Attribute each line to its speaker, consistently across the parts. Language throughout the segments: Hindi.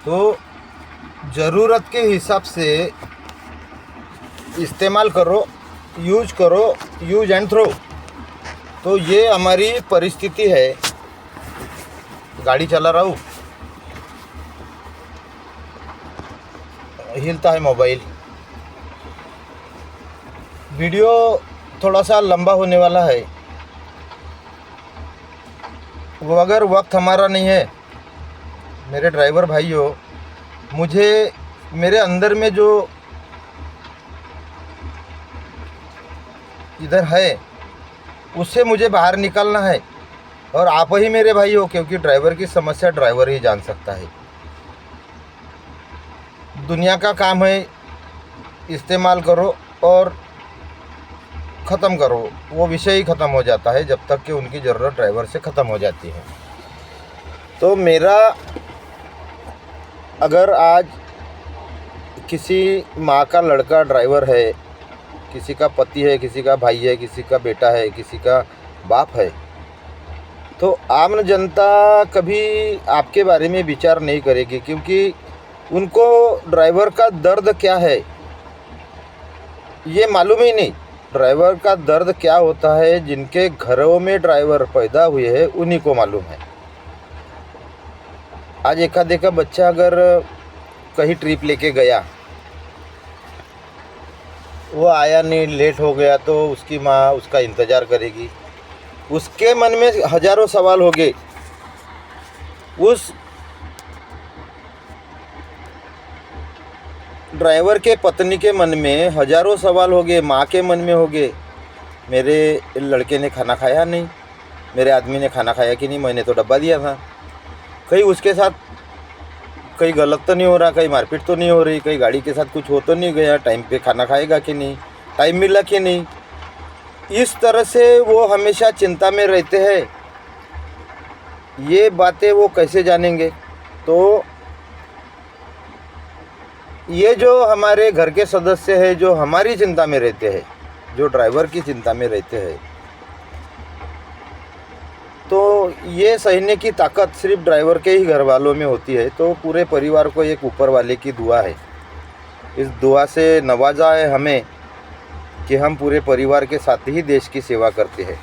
Speaker 1: तो ज़रूरत के हिसाब से इस्तेमाल करो, यूज एंड थ्रो। तो ये हमारी परिस्थिति है। गाड़ी चला रहा हूँ, हिलता है मोबाइल। वीडियो थोड़ा सा लंबा होने वाला है, वो अगर वक्त हमारा नहीं है मेरे ड्राइवर भाइयों, मुझे मेरे अंदर में जो इधर है उससे मुझे बाहर निकलना है। और आप ही मेरे भाई हो, क्योंकि ड्राइवर की समस्या ड्राइवर ही जान सकता है। दुनिया का काम है, इस्तेमाल करो और ख़त्म करो। वो विषय ही ख़त्म हो जाता है जब तक कि उनकी ज़रूरत ड्राइवर से ख़त्म हो जाती है। तो मेरा अगर आज किसी माँ का लड़का ड्राइवर है, किसी का पति है, किसी का भाई है, किसी का बेटा है, किसी का बाप है, तो आम जनता कभी आपके बारे में विचार नहीं करेगी, क्योंकि उनको ड्राइवर का दर्द क्या है ये मालूम ही नहीं। ड्राइवर का दर्द क्या होता है, जिनके घरों में ड्राइवर पैदा हुए हैं उन्हीं को मालूम है। आज एका देखा बच्चा अगर कहीं ट्रिप लेके गया, वो आया नहीं, लेट हो गया, तो उसकी माँ उसका इंतज़ार करेगी। उसके मन में हज़ारों सवाल होंगे, उस ड्राइवर के पत्नी के मन में हज़ारों सवाल होंगे, माँ के मन में होंगे, मेरे लड़के ने खाना खाया नहीं, मेरे आदमी ने खाना खाया कि नहीं, मैंने तो डब्बा दिया था, कहीं उसके साथ कहीं गलत तो नहीं हो रहा, कहीं मारपीट तो नहीं हो रही, कहीं गाड़ी के साथ कुछ हो तो नहीं गया, टाइम पे खाना खाएगा कि नहीं, टाइम मिला कि नहीं। इस तरह से वो हमेशा चिंता में रहते हैं। ये बातें वो कैसे जानेंगे? तो ये जो हमारे घर के सदस्य हैं, जो हमारी चिंता में रहते हैं, जो ड्राइवर की चिंता में रहते हैं, तो ये सहने की ताकत सिर्फ ड्राइवर के ही घर वालों में होती है। तो पूरे परिवार को एक ऊपर वाले की दुआ है, इस दुआ से नवाजा है हमें कि हम पूरे परिवार के साथ ही देश की सेवा करते हैं।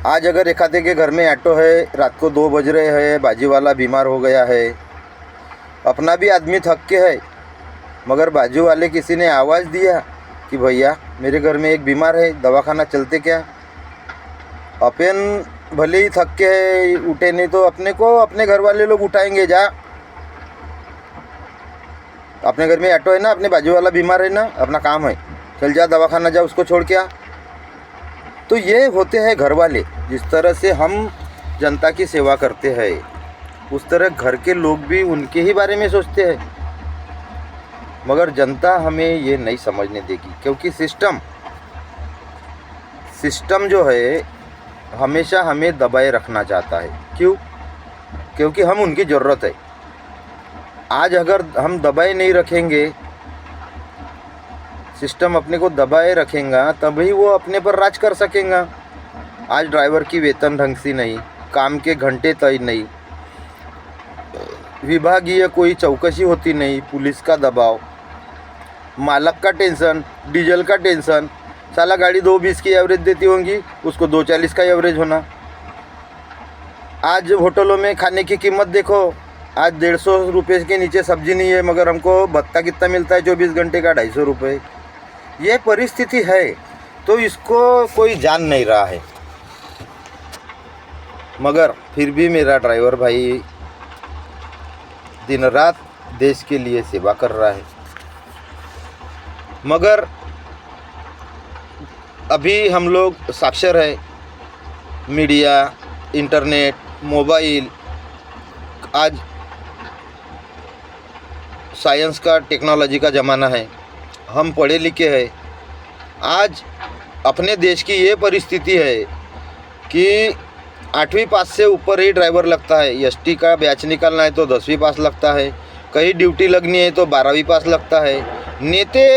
Speaker 1: आज अगर एक आधे के घर में ऑटो है, रात को 2 बज रहे हैं, बाजी वाला बीमार हो गया है, अपना भी आदमी थक के है, मगर बाजू वाले किसी ने आवाज़ दिया कि भैया मेरे घर में एक बीमार है, दवाखाना चलते क्या? अपन भले ही थक के है, उठे नहीं तो अपने को अपने घर वाले लोग उठाएंगे। जा, अपने घर में ऑटो है ना, अपने बाजू वाला बीमार है ना, अपना काम है, चल जा दवाखाना जा, उसको छोड़ के आ। तो ये होते हैं घर वाले। जिस तरह से हम जनता की सेवा करते हैं, उस तरह घर के लोग भी उनके ही बारे में सोचते हैं, मगर जनता हमें ये नहीं समझने देगी, क्योंकि सिस्टम जो है हमेशा हमें दबाए रखना चाहता है। क्यों? क्योंकि हम उनकी ज़रूरत है। आज अगर हम दबाए नहीं रखेंगे, सिस्टम अपने को दबाए रखेगा, तभी वो अपने पर राज कर सकेगा। आज ड्राइवर की वेतन ढंग से नहीं, काम के घंटे तय नहीं, विभागीय कोई चौकसी होती नहीं, पुलिस का दबाव, मालक का टेंशन, डीजल का टेंशन। साला गाड़ी 2.20 की एवरेज देती होंगी, उसको 2.40 का एवरेज होना। आज होटलों में खाने की कीमत देखो, आज 150 रुपये के नीचे सब्जी नहीं है, मगर हमको भत्ता कितना मिलता है 24 घंटे का? 250 रुपये। ये परिस्थिति है, तो इसको कोई जान नहीं रहा है, मगर फिर भी मेरा ड्राइवर भाई दिन रात देश के लिए सेवा कर रहा है। मगर अभी हम लोग साक्षर है, मीडिया, इंटरनेट, मोबाइल, आज साइंस का, टेक्नोलॉजी का ज़माना है, हम पढ़े लिखे हैं। आज अपने देश की ये परिस्थिति है कि 8वीं पास से ऊपर ही ड्राइवर लगता है। एसटी का बैच निकालना है तो 10वीं पास लगता है, कहीं ड्यूटी लगनी है तो 12वीं पास लगता है। नेते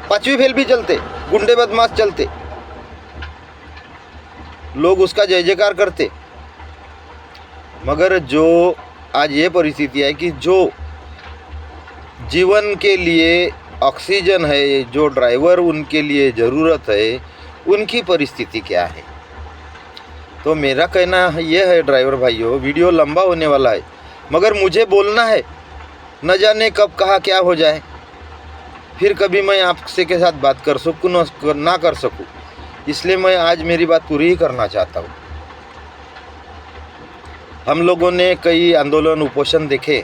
Speaker 1: 5वीं फेल भी चलते, गुंडे बदमाश चलते, लोग उसका जय जयकार करते, मगर जो आज ये परिस्थिति है कि जो जीवन के लिए ऑक्सीजन है, जो ड्राइवर उनके लिए ज़रूरत है, उनकी परिस्थिति क्या है। तो मेरा कहना ये है ड्राइवर भाइयों, वीडियो लंबा होने वाला है मगर मुझे बोलना है, न जाने कब कहाँ क्या हो जाए, फिर कभी मैं आपसे के साथ बात कर सकूँ ना कर सकूँ, इसलिए मैं आज मेरी बात पूरी ही करना चाहता हूँ। हम लोगों ने कई आंदोलन उपोषण देखे,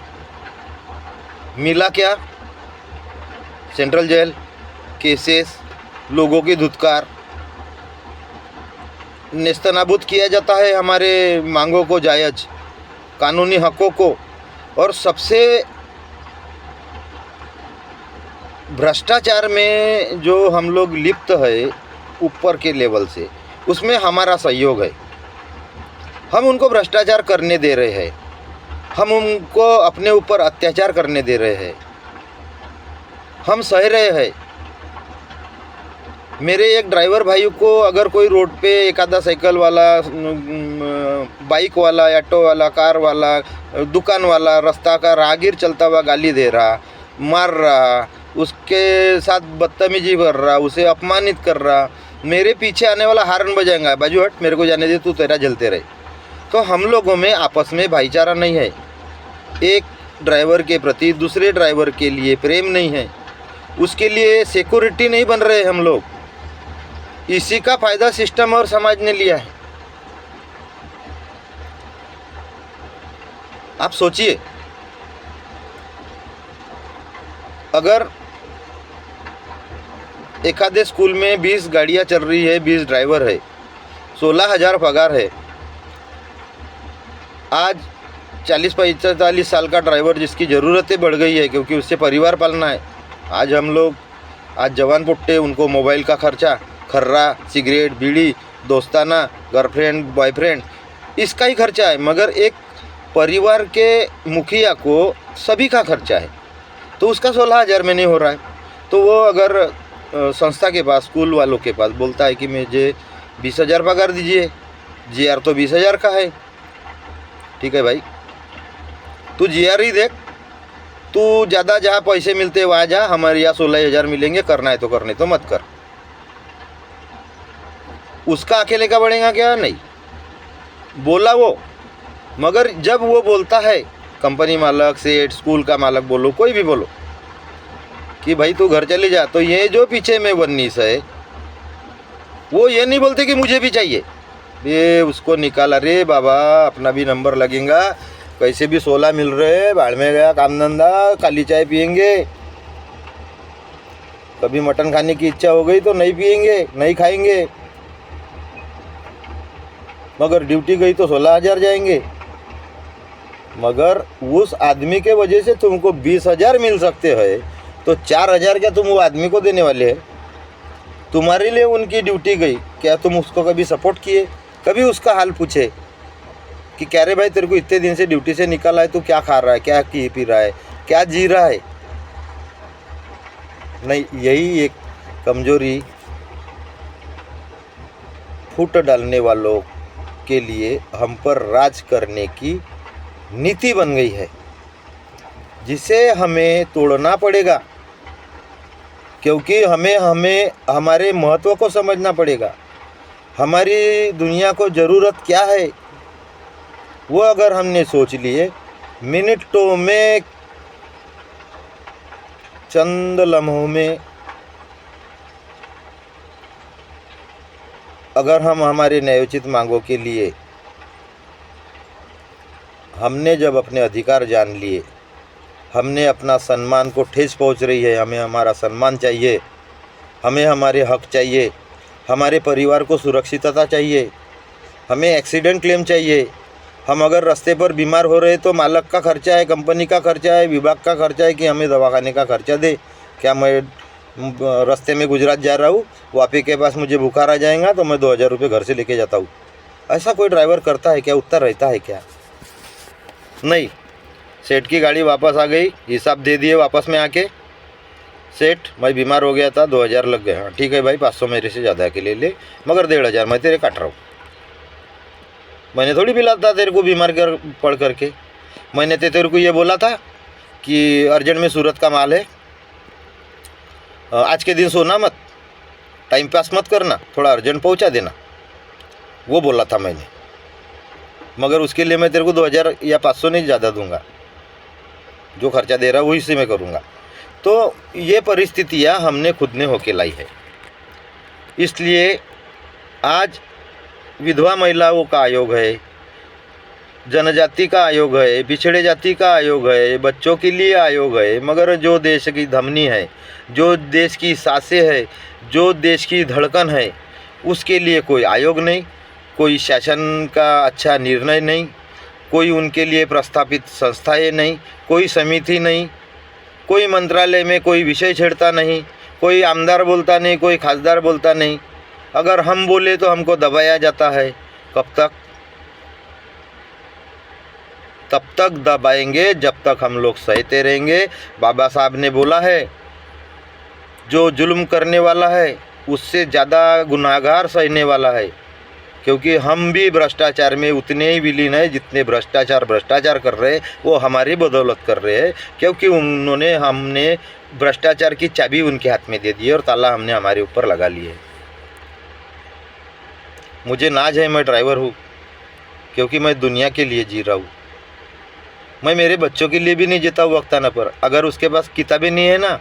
Speaker 1: मिला क्या? सेंट्रल जेल, केसेस, लोगों की धुतकार, नेस्तनाबूद किया जाता है हमारे मांगों को, जायज़ कानूनी हकों को, और सबसे भ्रष्टाचार में जो हम लोग लिप्त है ऊपर के लेवल से, उसमें हमारा सहयोग है। हम उनको भ्रष्टाचार करने दे रहे हैं, हम उनको अपने ऊपर अत्याचार करने दे रहे हैं, हम सह रहे हैं। मेरे एक ड्राइवर भाई को अगर कोई रोड पे एक आधा साइकिल वाला, बाइक वाला, ऑटो वाला, कार वाला, दुकान वाला, रास्ता का राहगीर चलता हुआ गाली दे रहा, मार रहा, उसके साथ बदतमीजी कर रहा, उसे अपमानित कर रहा, मेरे पीछे आने वाला हार्न बजाएगा, बाजू हट, मेरे को जाने दे, तू तेरा जलते रहे। तो हम लोगों में आपस में भाईचारा नहीं है, एक ड्राइवर के प्रति दूसरे ड्राइवर के लिए प्रेम नहीं है, उसके लिए सिक्योरिटी नहीं बन रहे हम लोग। इसी का फ़ायदा सिस्टम और समाज ने लिया है। आप सोचिए, अगर एक आधे स्कूल में 20 गाड़ियाँ चल रही है, 20 ड्राइवर है, 16,000 पगार है। आज 40-45 साल का ड्राइवर जिसकी ज़रूरतें बढ़ गई है क्योंकि उससे परिवार पालना है। आज जवान पुट्टे, उनको मोबाइल का खर्चा, खर्रा, सिगरेट, बीड़ी, दोस्ताना, गर्लफ्रेंड, बॉयफ्रेंड, इसका ही खर्चा है। मगर एक परिवार के मुखिया को सभी का खर्चा है, तो उसका 16,000 में नहीं हो रहा है। तो वो अगर संस्था के पास, स्कूल वालों के पास बोलता है कि मुझे 20,000 पगार दीजिए, जीआर तो 20,000 का है। ठीक है भाई, तू जीआर ही देख, तू ज़्यादा जहाँ पैसे मिलते वहाँ जा, हमारे यहाँ 16,000 मिलेंगे, करना है तो करने, तो मत कर। उसका अकेले का बढ़ेगा क्या? नहीं, बोला वो। मगर जब वो बोलता है, कंपनी मालक, सेठ, स्कूल का मालक बोलो, कोई भी बोलो कि भाई तू घर चले जा, तो ये जो पीछे में 19 है वो ये नहीं बोलते कि मुझे भी चाहिए, ये उसको निकाला, रे बाबा अपना भी नंबर लगेगा, कैसे भी 16 मिल रहे, बाढ़ में गया काम धंधा, काली चाय पियेंगे, कभी मटन खाने की इच्छा हो गई तो नहीं पियेंगे, नहीं खाएंगे, मगर ड्यूटी गई तो 16,000 जाएंगे। मगर उस आदमी के वजह से तुमको 20,000 मिल सकते हैं, तो 4,000 क्या तुम वो आदमी को देने वाले हैं? तुम्हारे लिए उनकी ड्यूटी गई, क्या तुम उसको कभी सपोर्ट किए? कभी उसका हाल पूछे कि क्या रे भाई, तेरे को इतने दिन से ड्यूटी से निकाला है, तू क्या खा रहा है, क्या पी रहा है, क्या जी रहा है? नहीं, यही एक कमजोरी फूट डालने वालों के लिए हम पर राज करने की नीति बन गई है, जिसे हमें तोड़ना पड़ेगा, क्योंकि हमें हमारे महत्व को समझना पड़ेगा। हमारी दुनिया को ज़रूरत क्या है वो अगर हमने सोच लिए, मिनटों में, चंद लम्हों में, अगर हम हमारे न्यायोचित मांगों के लिए, हमने जब अपने अधिकार जान लिए, हमने अपना सम्मान को ठेस पहुंच रही है, हमें हमारा सम्मान चाहिए, हमें हमारे हक चाहिए, हमारे परिवार को सुरक्षितता चाहिए, हमें एक्सीडेंट क्लेम चाहिए। हम अगर रास्ते पर बीमार हो रहे तो मालक का खर्चा है, कंपनी का खर्चा है, विभाग का खर्चा है कि हमें दवाखाने का खर्चा दे। क्या मैं रास्ते में गुजरात जा रहा हूँ, वापी के पास मुझे बुखार आ जाएगा तो मैं 2,000 रुपये घर से लेके जाता हूँ? ऐसा कोई ड्राइवर करता है क्या? उत्तर रहता है क्या? नहीं। सेठ की गाड़ी वापस आ गई, हिसाब दे दिए वापस में आके, सेठ मैं बीमार हो गया था, 2,000 लग गए। हाँ ठीक है भाई, 500 मेरे से ज़्यादा के ले ले, मगर 1,500 मैं तेरे काट रहा हूँ। मैंने थोड़ी पिलाता तेरे को बीमार पड़ करके। मैंने तो तेरे को ये बोला था कि अर्जेंट में सूरत का माल है, आज के दिन सोना मत, टाइम पास मत करना, थोड़ा अर्जेंट पहुंचा देना, वो बोला था मैंने। मगर उसके लिए मैं तेरे को 2000 या 500 नहीं ज़्यादा दूंगा, जो खर्चा दे रहा है वही से मैं करूँगा। तो ये परिस्थितियाँ हमने खुद ने होके लाई है। इसलिए आज विधवा महिलाओं का आयोग है, जनजाति का आयोग है, पिछड़े जाति का आयोग है, बच्चों के लिए आयोग है, मगर जो देश की धमनी है, जो देश की सांसें है, जो देश की धड़कन है, उसके लिए कोई आयोग नहीं, कोई शासन का अच्छा निर्णय नहीं, कोई उनके लिए प्रस्थापित संस्थाएं नहीं, कोई समिति नहीं, कोई मंत्रालय में कोई विषय छेड़ता नहीं, कोई आमदार बोलता नहीं, कोई खासदार बोलता नहीं। अगर हम बोले तो हमको दबाया जाता है। कब तक? तब तक दबाएंगे जब तक हम लोग सहते रहेंगे। बाबा साहब ने बोला है, जो जुल्म करने वाला है उससे ज़्यादा गुनाहगार सहने वाला है, क्योंकि हम भी भ्रष्टाचार में उतने ही विलीन हैं जितने भ्रष्टाचार कर रहे हैं वो हमारी बदौलत कर रहे हैं, क्योंकि हमने भ्रष्टाचार की चाबी उनके हाथ में दे दी और ताला हमने हमारे ऊपर लगा लिए। मुझे नाज है, मैं ड्राइवर हूँ, क्योंकि मैं दुनिया के लिए जी रहा हूँ। मैं मेरे बच्चों के लिए भी नहीं जीता हूँ वक्ताना पर। अगर उसके पास किताबें नहीं है ना,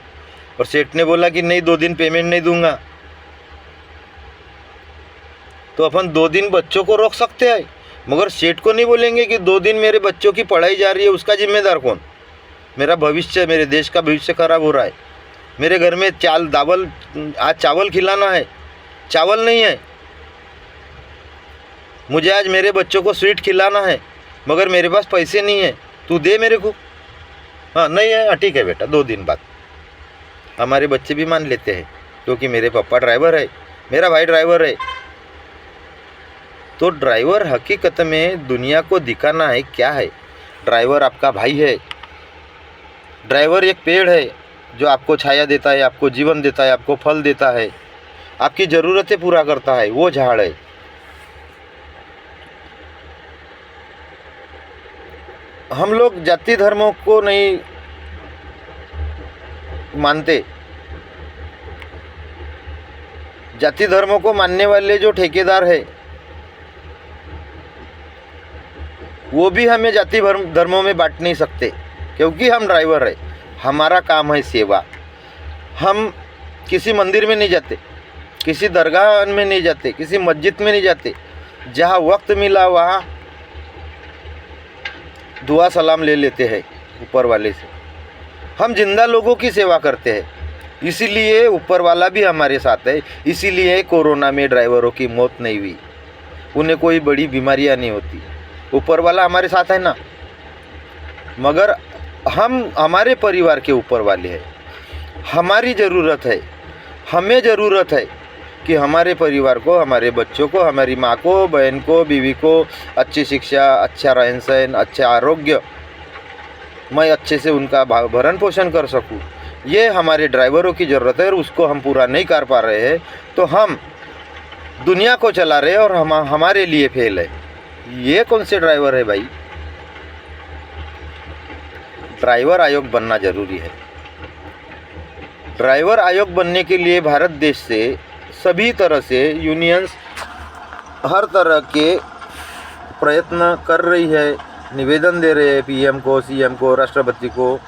Speaker 1: और सेठ ने बोला कि नहीं 2 दिन पेमेंट नहीं दूंगा, तो अपन 2 दिन बच्चों को रोक सकते हैं, मगर सेठ को नहीं बोलेंगे कि 2 दिन मेरे बच्चों की पढ़ाई जा रही है, उसका जिम्मेदार कौन? मेरा भविष्य, मेरे देश का भविष्य खराब हो रहा है। मेरे घर में आज चावल खिलाना है, चावल नहीं है। मुझे आज मेरे बच्चों को स्वीट खिलाना है, मगर मेरे पास पैसे नहीं है, तू दे मेरे को। हाँ नहीं है, हाँ ठीक है बेटा, 2 दिन बाद। हमारे बच्चे भी मान लेते हैं, क्योंकि मेरे पापा ड्राइवर है, मेरा भाई ड्राइवर है। तो ड्राइवर हकीकत में दुनिया को दिखाना है क्या है। ड्राइवर आपका भाई है। ड्राइवर एक पेड़ है जो आपको छाया देता है, आपको जीवन देता है, आपको फल देता है, आपकी ज़रूरतें पूरा करता है, वो झाड़ है। हम लोग जाति धर्मों को नहीं मानते। जाति धर्मों को मानने वाले जो ठेकेदार है वो भी हमें जाति धर्मों में बांट नहीं सकते, क्योंकि हम ड्राइवर है। हमारा काम है सेवा। हम किसी मंदिर में नहीं जाते, किसी दरगाह में नहीं जाते, किसी मस्जिद में नहीं जाते। जहाँ वक्त मिला वहाँ दुआ सलाम ले लेते हैं ऊपर वाले से। हम जिंदा लोगों की सेवा करते हैं, इसीलिए ऊपर वाला भी हमारे साथ है। इसीलिए कोरोना में ड्राइवरों की मौत नहीं हुई, उन्हें कोई बड़ी बीमारियां नहीं होती। ऊपर वाला हमारे साथ है ना। मगर हम हमारे परिवार के ऊपर वाले हैं। हमारी ज़रूरत है, हमें ज़रूरत है कि हमारे परिवार को, हमारे बच्चों को, हमारी माँ को, बहन को, बीवी को अच्छी शिक्षा, अच्छा रहन सहन, अच्छा आरोग्य, मैं अच्छे से उनका भरण पोषण कर सकूं। ये हमारे ड्राइवरों की ज़रूरत है और उसको हम पूरा नहीं कर पा रहे हैं तो हम दुनिया को चला रहे हैं और हमारे लिए फेल है। ये कौन से ड्राइवर है भाई? ड्राइवर आयोग बनना ज़रूरी है। ड्राइवर आयोग बनने के लिए भारत देश से सभी तरह से यूनियंस हर तरह के प्रयत्न कर रही है, निवेदन दे रहे हैं पीएम को, सीएम को, राष्ट्रपति को।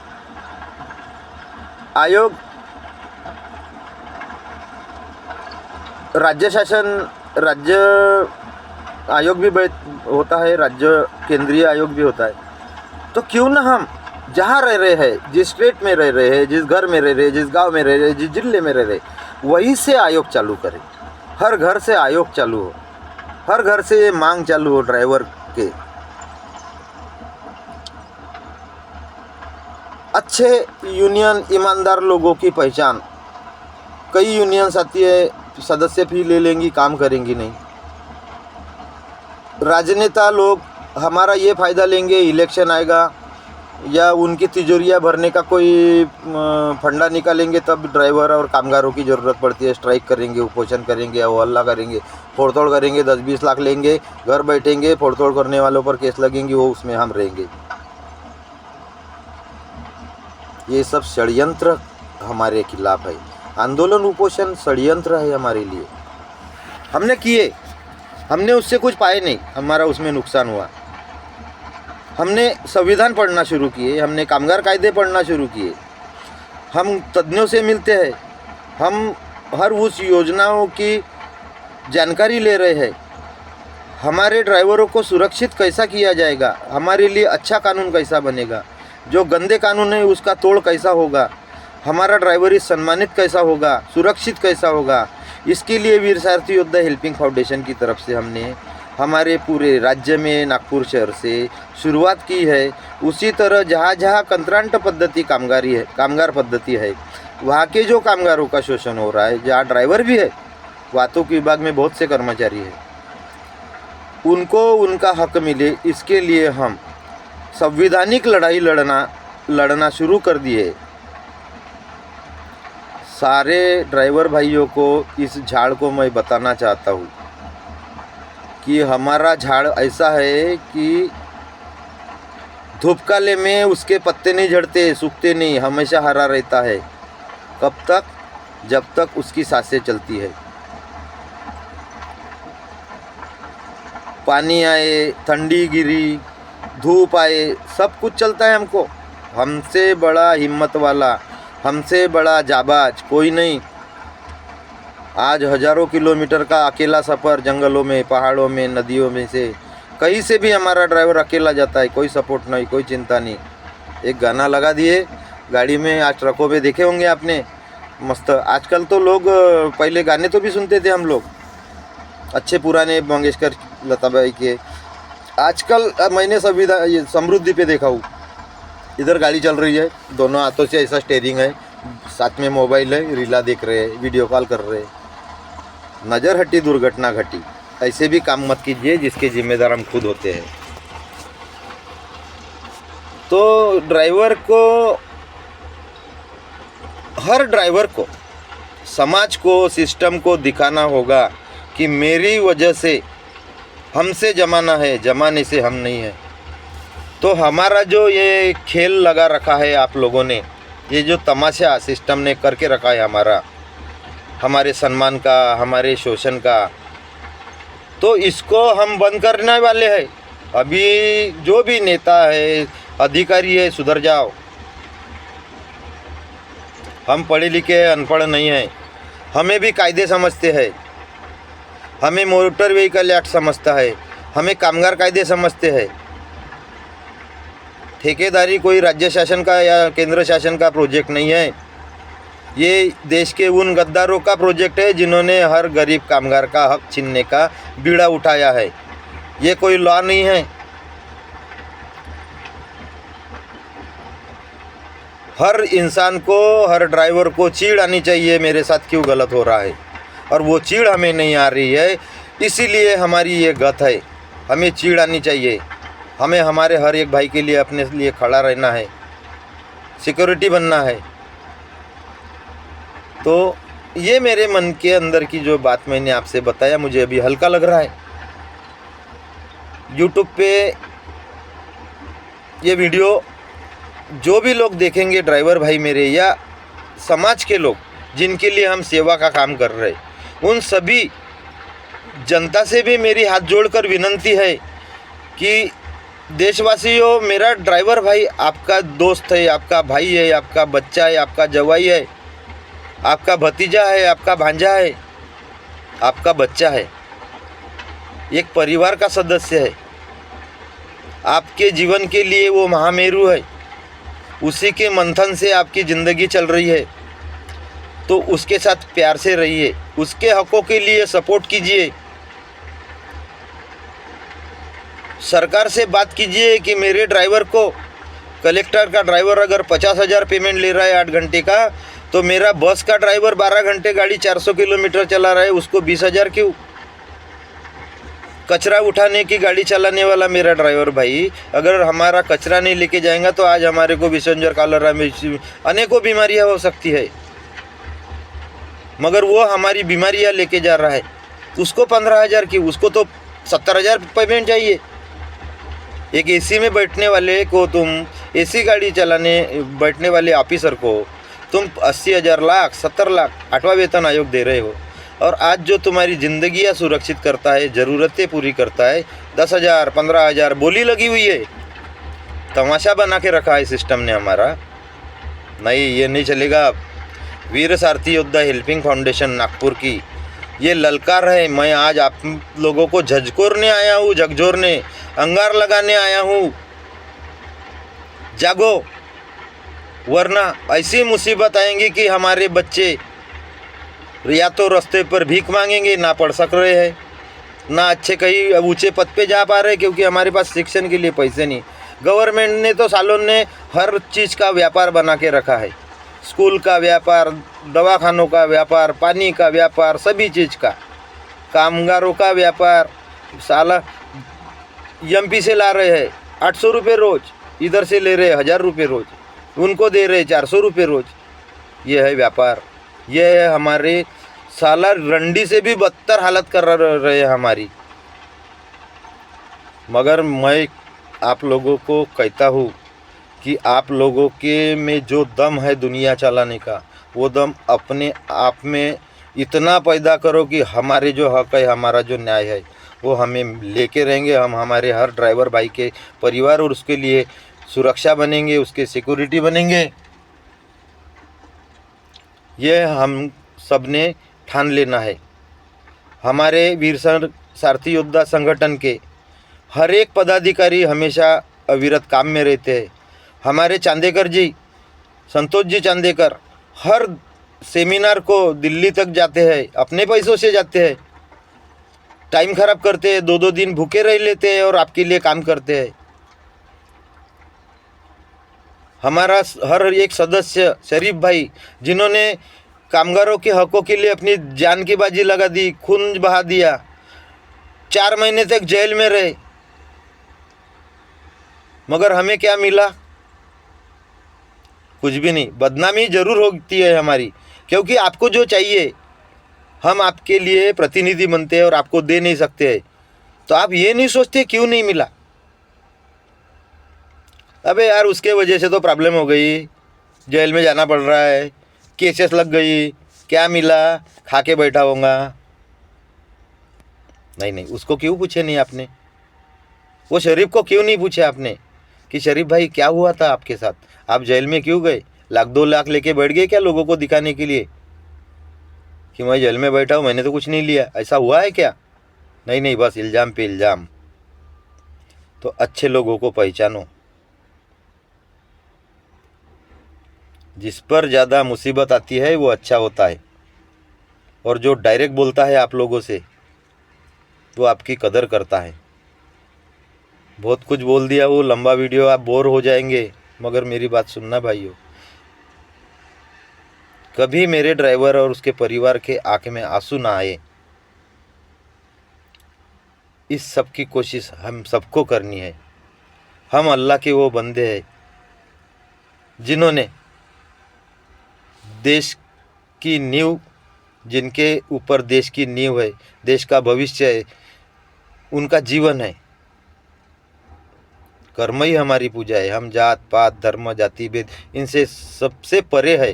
Speaker 1: आयोग राज्य शासन, राज्य आयोग भी होता है, राज्य केंद्रीय आयोग भी होता है। तो क्यों ना हम जहाँ रह रहे हैं, जिस स्टेट में रह रहे हैं, जिस घर में रह रहे हैं, जिस गांव में रह रहे हैं, जिस जिले में रह रहे हैं, वहीं से आयोग चालू करें। हर घर से आयोग चालू हो, हर घर से ये मांग चालू हो ड्राइवर के। अच्छे यूनियन, ईमानदार लोगों की पहचान। कई यूनियंस आती है, सदस्य भी ले लेंगी, काम करेंगी नहीं। राजनेता लोग हमारा ये फ़ायदा लेंगे, इलेक्शन आएगा या उनकी तिजोरियाँ भरने का कोई फंडा निकालेंगे, तब ड्राइवर और कामगारों की ज़रूरत पड़ती है। स्ट्राइक करेंगे, उपोषण करेंगे, हल्ला करेंगे, फोड़तोड़ करेंगे, 10-20 लाख लेंगे, घर बैठेंगे, फोड़तोड़ करने वालों पर केस लगेंगे, वो उसमें हम रहेंगे। ये सब षड्यंत्र हमारे खिलाफ है। आंदोलन उपोषण षड्यंत्र है हमारे लिए। हमने किए, हमने उससे कुछ पाए नहीं, हमारा उसमें नुकसान हुआ। हमने संविधान पढ़ना शुरू किए, हमने कामगार कायदे पढ़ना शुरू किए, हम तज्ञों से मिलते हैं, हम हर उस योजनाओं की जानकारी ले रहे हैं। हमारे ड्राइवरों को सुरक्षित कैसा किया जाएगा, हमारे लिए अच्छा कानून कैसा बनेगा, जो गंदे कानून है उसका तोड़ कैसा होगा, हमारा ड्राइवरी सम्मानित कैसा होगा, सुरक्षित कैसा होगा, इसके लिए वीर सारथी योद्धा हेल्पिंग फाउंडेशन की तरफ से हमने हमारे पूरे राज्य में नागपुर शहर से शुरुआत की है। उसी तरह जहाँ जहाँ कंत्रांट पद्धति कामगार पद्धति है, वहाँ के जो कामगारों का शोषण हो रहा है, जहाँ ड्राइवर भी है, वाहतूक विभाग में बहुत से कर्मचारी हैं, उनको उनका हक मिले, इसके लिए हम संवैधानिक लड़ाई लड़ना शुरू कर दिए। सारे ड्राइवर भाइयों को इस झाड़ को मैं बताना चाहता हूँ कि हमारा झाड़ ऐसा है कि धूपकाले में उसके पत्ते नहीं झड़ते, सूखते नहीं, हमेशा हरा रहता है। कब तक? जब तक उसकी सांसें चलती है। पानी आए, ठंडी गिरी, धूप आए, सब कुछ चलता है हमको। हमसे बड़ा हिम्मत वाला, हमसे बड़ा जाबाज कोई नहीं। आज हज़ारों किलोमीटर का अकेला सफ़र जंगलों में, पहाड़ों में, नदियों में से कहीं से भी हमारा ड्राइवर अकेला जाता है, कोई सपोर्ट नहीं, कोई चिंता नहीं। एक गाना लगा दिए गाड़ी में, आज ट्रकों पे देखे होंगे आपने, मस्त। आजकल तो लोग, पहले गाने तो भी सुनते थे हम लोग, अच्छे पुराने मंगेशकर, लताबाई के। आजकल मैंने समृद्धि पे देखा हूँ, इधर गाड़ी चल रही है, दोनों हाथों से ऐसा स्टेयरिंग है, साथ में मोबाइल है, रीला देख रहे हैं, वीडियो कॉल कर रहे हैं। नज़र हटी दुर्घटना घटी। ऐसे भी काम मत कीजिए जिसके जिम्मेदार हम खुद होते हैं। तो हर ड्राइवर को, समाज को, सिस्टम को दिखाना होगा कि मेरी वजह से हमसे जमाना है, जमाने से हम नहीं है। तो हमारा जो ये खेल लगा रखा है आप लोगों ने, ये जो तमाशा सिस्टम ने करके रखा है हमारे सम्मान का, हमारे शोषण का, तो इसको हम बंद करने वाले हैं। अभी जो भी नेता है, अधिकारी है, सुधर जाओ। हम पढ़े लिखे अनपढ़ नहीं हैं, हमें भी कायदे समझते हैं, हमें मोटर व्हीकल एक्ट समझता है, हमें कामगार कायदे समझते हैं। ठेकेदारी कोई राज्य शासन का या केंद्र शासन का प्रोजेक्ट नहीं है, ये देश के उन गद्दारों का प्रोजेक्ट है जिन्होंने हर गरीब कामगार का हक छीनने का बीड़ा उठाया है। ये कोई लॉ नहीं है। हर इंसान को, हर ड्राइवर को चीड़ आनी चाहिए मेरे साथ क्यों गलत हो रहा है, और वो चीड़ हमें नहीं आ रही है, इसीलिए हमारी ये गत है। हमें चीड़ आनी चाहिए, हमें हमारे हर एक भाई के लिए अपने लिए खड़ा रहना है, सिक्योरिटी बनना है। तो ये मेरे मन के अंदर की जो बात मैंने आपसे बताया, मुझे अभी हल्का लग रहा है। यूट्यूब पे ये वीडियो जो भी लोग देखेंगे, ड्राइवर भाई मेरे या समाज के लोग जिनके लिए हम सेवा का काम कर रहे हैं, उन सभी जनता से भी मेरी हाथ जोड़कर विनंती है कि देशवासियों, मेरा ड्राइवर भाई आपका दोस्त है, आपका भाई है, आपका बच्चा है, आपका जवाई है, आपका भतीजा है, आपका भांजा है, आपका बच्चा है, एक परिवार का सदस्य है। आपके जीवन के लिए वो महामेरु है, उसी के मंथन से आपकी ज़िंदगी चल रही है। तो उसके साथ प्यार से रहिए, उसके हकों के लिए सपोर्ट कीजिए। सरकार से बात कीजिए कि मेरे ड्राइवर को, कलेक्टर का ड्राइवर अगर 50,000 पेमेंट ले रहा है 8 घंटे का, तो मेरा बस का ड्राइवर 12 घंटे गाड़ी 400 किलोमीटर चला रहा है, उसको 20,000 क्यों? कचरा उठाने की गाड़ी चलाने वाला मेरा ड्राइवर भाई अगर हमारा कचरा नहीं लेके जाएगा तो आज हमारे को विसेंजर कॉलरा में अनेकों बीमारियां हो सकती है, मगर वो हमारी बीमारियां लेके जा रहा है। उसको 15,000 की, उसको तो 70,000 पेमेंट चाहिए। एक एसी में बैठने वाले को तुम एसी गाड़ी चलाने बैठने वाले ऑफिसर को तुम 80,000 लाख 70 लाख 8वां वेतन आयोग दे रहे हो, और आज जो तुम्हारी ज़िंदगियाँ सुरक्षित करता है, ज़रूरतें पूरी करता है, 10,000 15,000 बोली लगी हुई है। तमाशा बना के रखा है सिस्टम ने हमारा। नहीं, ये नहीं चलेगा। वीर सारथी योद्धा हेल्पिंग फाउंडेशन नागपुर की ये ललकार है। मैं आज आप लोगों को झकझोरने आया हूँ, झकझोरने, अंगार लगाने आया हूँ। जागो, वरना ऐसी मुसीबत आएंगी कि हमारे बच्चे या तो रास्ते पर भीख मांगेंगे, ना पढ़ सक रहे हैं, ना अच्छे कहीं ऊंचे पद पे जा पा रहे, क्योंकि हमारे पास शिक्षण के लिए पैसे नहीं। गवर्नमेंट ने तो सालों ने हर चीज़ का व्यापार बना के रखा है। स्कूल का व्यापार, दवाखानों का व्यापार, पानी का व्यापार, सभी चीज़ का, कामगारों का व्यापार। साला एमपी से ला रहे हैं 800 रुपये रोज़, इधर से ले रहे 1,000 रुपये रोज़, उनको दे रहे 400 रुपये रोज़। ये है व्यापार। ये है हमारे साला रंडी से भी बदतर हालत कर रहे हैं हमारी। मगर मैं आप लोगों को कहता हूँ कि आप लोगों के में जो दम है दुनिया चलाने का, वो दम अपने आप में इतना पैदा करो कि हमारे जो हक है, हमारा जो न्याय है, वो हमें लेके रहेंगे। हम हमारे हर ड्राइवर भाई के परिवार और उसके लिए सुरक्षा बनेंगे, उसके सिक्योरिटी बनेंगे। ये हम सब ने ठान लेना है। हमारे वीर सारथी योद्धा संगठन के हर एक पदाधिकारी हमेशा अविरत काम में रहते हैं। हमारे चांदेकर जी, संतोष जी चांदेकर, हर सेमिनार को दिल्ली तक जाते हैं, अपने पैसों से जाते हैं, टाइम खराब करते हैं, 2-2 दिन भूखे रह लेते हैं और आपके लिए काम करते हैं। हमारा हर एक सदस्य शरीफ भाई, जिन्होंने कामगारों के हकों के लिए अपनी जान की बाजी लगा दी, खून बहा दिया, 4 महीने तक जेल में रहे, मगर हमें क्या मिला? कुछ भी नहीं। बदनामी जरूर होती है हमारी, क्योंकि आपको जो चाहिए हम आपके लिए प्रतिनिधि बनते हैं और आपको दे नहीं सकते हैं। तो आप ये नहीं सोचते क्यों नहीं मिला? अबे यार, उसके वजह से तो प्रॉब्लम हो गई, जेल में जाना पड़ रहा है, केसेस लग गई, क्या मिला? खा के बैठा होगा। नहीं, उसको क्यों पूछे नहीं आपने? वो शरीफ को क्यों नहीं पूछे आपने कि शरीफ भाई क्या हुआ था आपके साथ? आप जेल में क्यों गए? 1-2 लाख लेके बैठ गए क्या लोगों को दिखाने के लिए कि मैं जेल में बैठा हूँ, मैंने तो कुछ नहीं लिया? ऐसा हुआ है क्या? नहीं, बस इल्ज़ाम पे इल्ज़ाम। तो अच्छे लोगों को पहचानो। जिस पर ज़्यादा मुसीबत आती है वो अच्छा होता है, और जो डायरेक्ट बोलता है आप लोगों से, वो आपकी कदर करता है। बहुत कुछ बोल दिया, वो लंबा वीडियो, आप बोर हो जाएंगे, मगर मेरी बात सुनना भाइयों। कभी मेरे ड्राइवर और उसके परिवार के आंख में आंसू ना आए, इस सब की कोशिश हम सबको करनी है। हम अल्लाह के वो बंदे हैं जिन्होंने देश की नींव, जिनके ऊपर देश की नींव है, देश का भविष्य है, उनका जीवन है। कर्म ही हमारी पूजा है। हम जात पात धर्म जाति भेद इनसे सबसे परे है।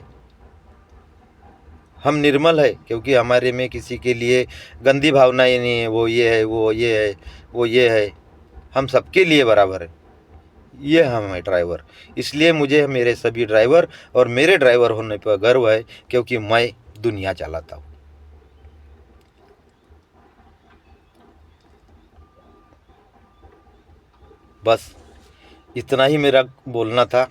Speaker 1: हम निर्मल है, क्योंकि हमारे में किसी के लिए गंदी भावनाएं नहीं है। वो ये है, वो ये है, वो ये है। हम सबके लिए बराबर है। ये हम है ड्राइवर। इसलिए मुझे मेरे सभी ड्राइवर और मेरे ड्राइवर होने पर गर्व है, क्योंकि मैं दुनिया चलाता हूँ। बस इतना ही मेरा बोलना था।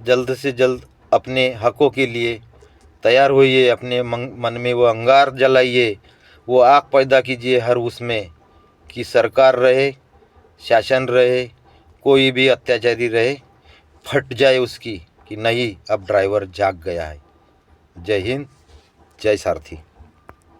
Speaker 1: जल्द से जल्द अपने हकों के लिए तैयार होइए, अपने मन में वो अंगार जलाइए, वो आग पैदा कीजिए हर उसमें कि सरकार रहे, शासन रहे, कोई भी अत्याचारी रहे, फट जाए उसकी कि नहीं, अब ड्राइवर जाग गया है। जय हिंद, जय सारथी।